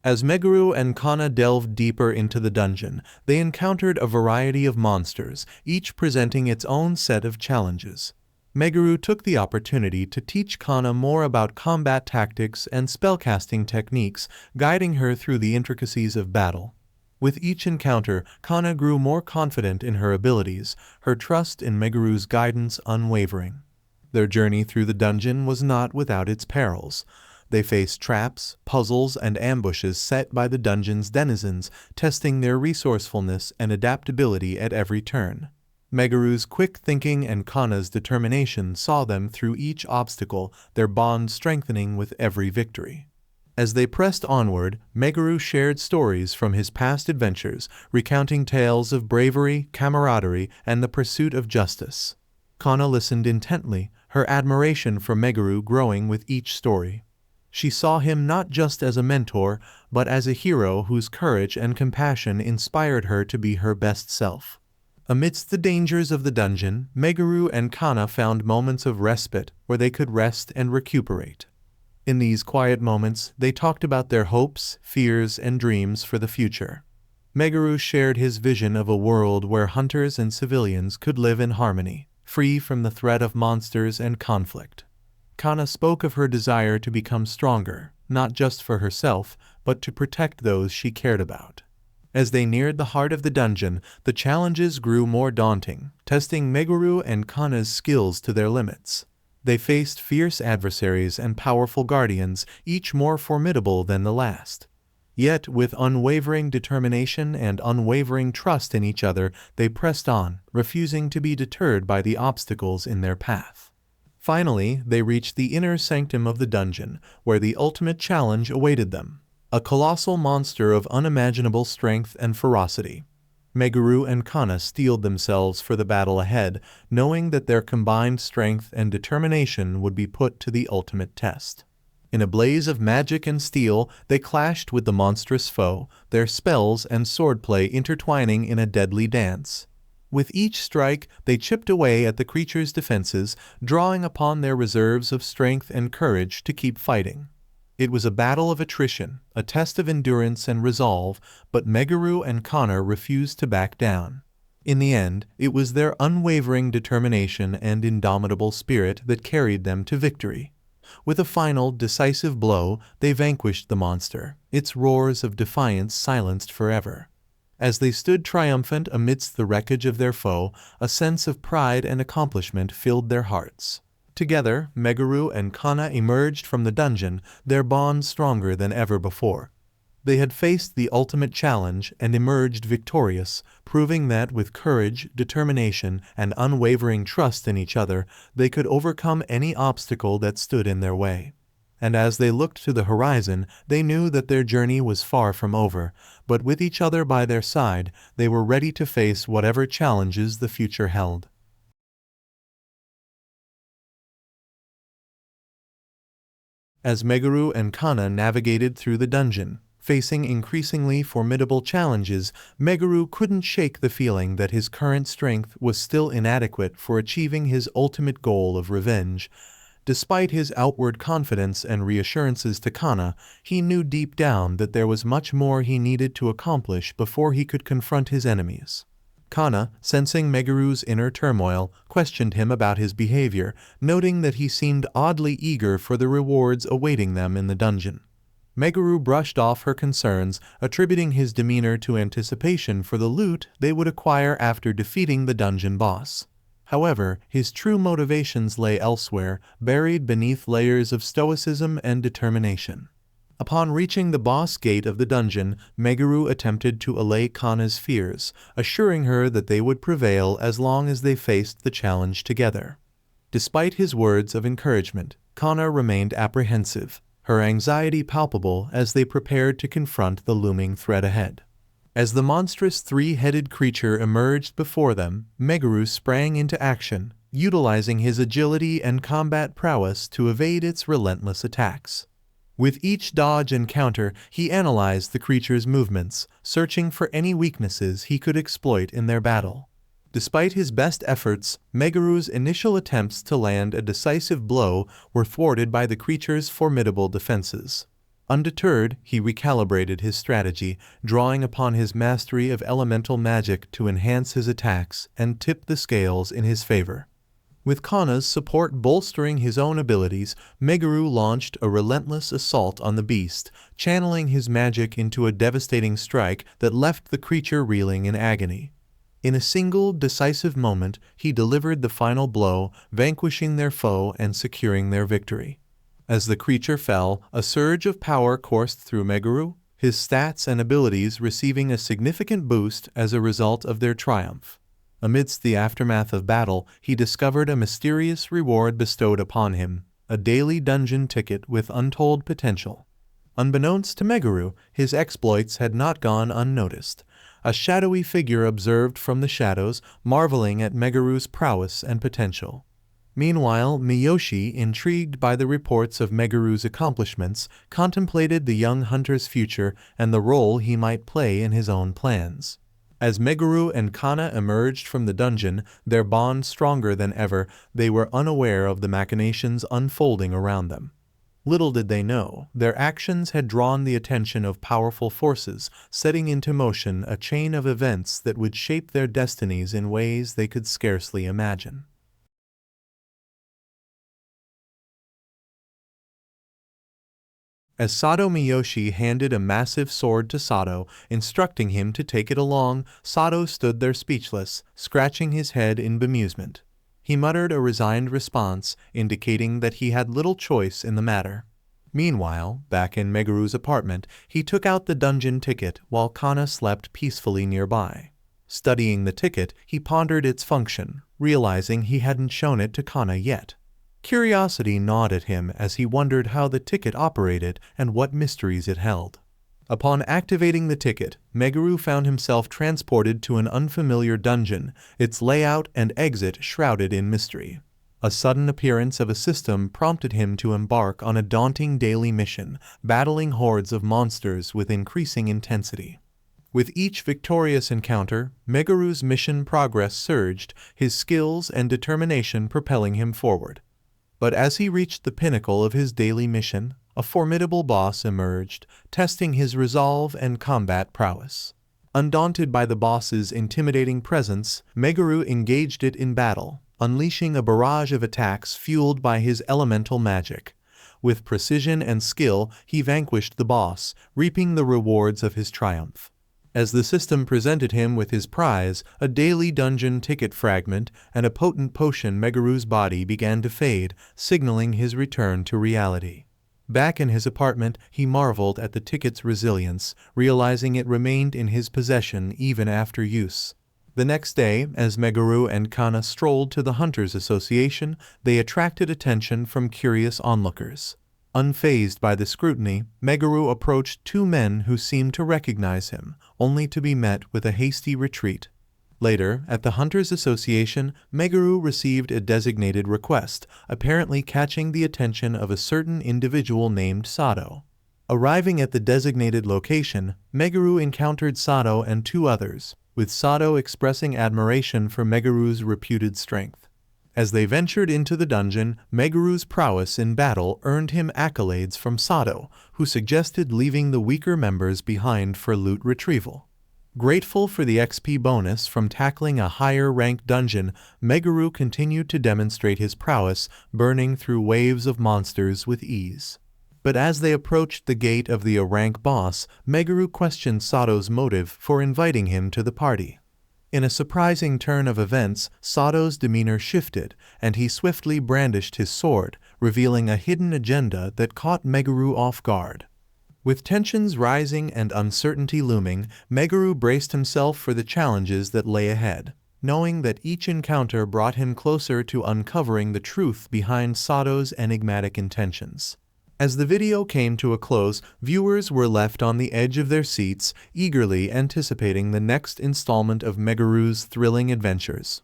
As Meguru and Kana delved deeper into the dungeon, they encountered a variety of monsters, each presenting its own set of challenges. Meguru took the opportunity to teach Kana more about combat tactics and spellcasting techniques, guiding her through the intricacies of battle. With each encounter, Kana grew more confident in her abilities, her trust in Meguru's guidance unwavering. Their journey through the dungeon was not without its perils. They faced traps, puzzles, and ambushes set by the dungeon's denizens, testing their resourcefulness and adaptability at every turn. Meguru's quick thinking and Kana's determination saw them through each obstacle, their bond strengthening with every victory. As they pressed onward, Meguru shared stories from his past adventures, recounting tales of bravery, camaraderie, and the pursuit of justice. Kana listened intently, her admiration for Meguru growing with each story. She saw him not just as a mentor, but as a hero whose courage and compassion inspired her to be her best self. Amidst the dangers of the dungeon, Meguru and Kana found moments of respite where they could rest and recuperate. In these quiet moments, they talked about their hopes, fears, and dreams for the future. Meguru shared his vision of a world where hunters and civilians could live in harmony, free from the threat of monsters and conflict. Kana spoke of her desire to become stronger, not just for herself, but to protect those she cared about. As they neared the heart of the dungeon, the challenges grew more daunting, testing Meguru and Kana's skills to their limits. They faced fierce adversaries and powerful guardians, each more formidable than the last. Yet, with unwavering determination and unwavering trust in each other, they pressed on, refusing to be deterred by the obstacles in their path. Finally, they reached the inner sanctum of the dungeon, where the ultimate challenge awaited them. A colossal monster of unimaginable strength and ferocity. Meguru and Kana steeled themselves for the battle ahead, knowing that their combined strength and determination would be put to the ultimate test. In a blaze of magic and steel, they clashed with the monstrous foe, their spells and swordplay intertwining in a deadly dance. With each strike, they chipped away at the creature's defenses, drawing upon their reserves of strength and courage to keep fighting. It was a battle of attrition, a test of endurance and resolve, but Meguru and Kana refused to back down. In the end, it was their unwavering determination and indomitable spirit that carried them to victory. With a final, decisive blow, they vanquished the monster, its roars of defiance silenced forever. As they stood triumphant amidst the wreckage of their foe, a sense of pride and accomplishment filled their hearts. Together, Meguru and Kana emerged from the dungeon, their bond stronger than ever before. They had faced the ultimate challenge and emerged victorious, proving that with courage, determination, and unwavering trust in each other, they could overcome any obstacle that stood in their way. And as they looked to the horizon, they knew that their journey was far from over, but with each other by their side, they were ready to face whatever challenges the future held. As Meguru and Kana navigated through the dungeon, facing increasingly formidable challenges, Meguru couldn't shake the feeling that his current strength was still inadequate for achieving his ultimate goal of revenge. Despite his outward confidence and reassurances to Kana, he knew deep down that there was much more he needed to accomplish before he could confront his enemies. Kana, sensing Meguru's inner turmoil, questioned him about his behavior, noting that he seemed oddly eager for the rewards awaiting them in the dungeon. Meguru brushed off her concerns, attributing his demeanor to anticipation for the loot they would acquire after defeating the dungeon boss. However, his true motivations lay elsewhere, buried beneath layers of stoicism and determination. Upon reaching the boss gate of the dungeon, Meguru attempted to allay Kana's fears, assuring her that they would prevail as long as they faced the challenge together. Despite his words of encouragement, Kana remained apprehensive, her anxiety palpable as they prepared to confront the looming threat ahead. As the monstrous three-headed creature emerged before them, Meguru sprang into action, utilizing his agility and combat prowess to evade its relentless attacks. With each dodge and counter, he analyzed the creature's movements, searching for any weaknesses he could exploit in their battle. Despite his best efforts, Meguru's initial attempts to land a decisive blow were thwarted by the creature's formidable defenses. Undeterred, he recalibrated his strategy, drawing upon his mastery of elemental magic to enhance his attacks and tip the scales in his favor. With Kana's support bolstering his own abilities, Meguru launched a relentless assault on the beast, channeling his magic into a devastating strike that left the creature reeling in agony. In a single, decisive moment, he delivered the final blow, vanquishing their foe and securing their victory. As the creature fell, a surge of power coursed through Meguru, his stats and abilities receiving a significant boost as a result of their triumph. Amidst the aftermath of battle, he discovered a mysterious reward bestowed upon him, a daily dungeon ticket with untold potential. Unbeknownst to Meguru, his exploits had not gone unnoticed. A shadowy figure observed from the shadows, marveling at Meguru's prowess and potential. Meanwhile, Miyoshi, intrigued by the reports of Meguru's accomplishments, contemplated the young hunter's future and the role he might play in his own plans. As Meguru and Kana emerged from the dungeon, their bond stronger than ever, they were unaware of the machinations unfolding around them. Little did they know, their actions had drawn the attention of powerful forces, setting into motion a chain of events that would shape their destinies in ways they could scarcely imagine. As Sato Miyoshi handed a massive sword to Sato, instructing him to take it along, Sato stood there speechless, scratching his head in bemusement. He muttered a resigned response, indicating that he had little choice in the matter. Meanwhile, back in Meguru's apartment, he took out the dungeon ticket while Kana slept peacefully nearby. Studying the ticket, he pondered its function, realizing he hadn't shown it to Kana yet. Curiosity gnawed at him as he wondered how the ticket operated and what mysteries it held. Upon activating the ticket, Meguru found himself transported to an unfamiliar dungeon, its layout and exit shrouded in mystery. A sudden appearance of a system prompted him to embark on a daunting daily mission, battling hordes of monsters with increasing intensity. With each victorious encounter, Meguru's mission progress surged, his skills and determination propelling him forward. But as he reached the pinnacle of his daily mission, a formidable boss emerged, testing his resolve and combat prowess. Undaunted by the boss's intimidating presence, Meguru engaged it in battle, unleashing a barrage of attacks fueled by his elemental magic. With precision and skill, he vanquished the boss, reaping the rewards of his triumph. As the system presented him with his prize, a daily dungeon ticket fragment and a potent potion, Meguru's body began to fade, signaling his return to reality. Back in his apartment, he marveled at the ticket's resilience, realizing it remained in his possession even after use. The next day, as Meguru and Kana strolled to the Hunters Association, they attracted attention from curious onlookers. Unfazed by the scrutiny, Meguru approached two men who seemed to recognize him, only to be met with a hasty retreat. Later, at the Hunters Association, Meguru received a designated request, apparently catching the attention of a certain individual named Sato. Arriving at the designated location, Meguru encountered Sato and two others, with Sato expressing admiration for Meguru's reputed strength. As they ventured into the dungeon, Meguru's prowess in battle earned him accolades from Sato, who suggested leaving the weaker members behind for loot retrieval. Grateful for the XP bonus from tackling a higher-ranked dungeon, Meguru continued to demonstrate his prowess, burning through waves of monsters with ease. But as they approached the gate of the A-rank boss, Meguru questioned Sato's motive for inviting him to the party. In a surprising turn of events, Sato's demeanor shifted, and he swiftly brandished his sword, revealing a hidden agenda that caught Meguru off guard. With tensions rising and uncertainty looming, Meguru braced himself for the challenges that lay ahead, knowing that each encounter brought him closer to uncovering the truth behind Sato's enigmatic intentions. As the video came to a close, viewers were left on the edge of their seats, eagerly anticipating the next installment of Meguru's thrilling adventures.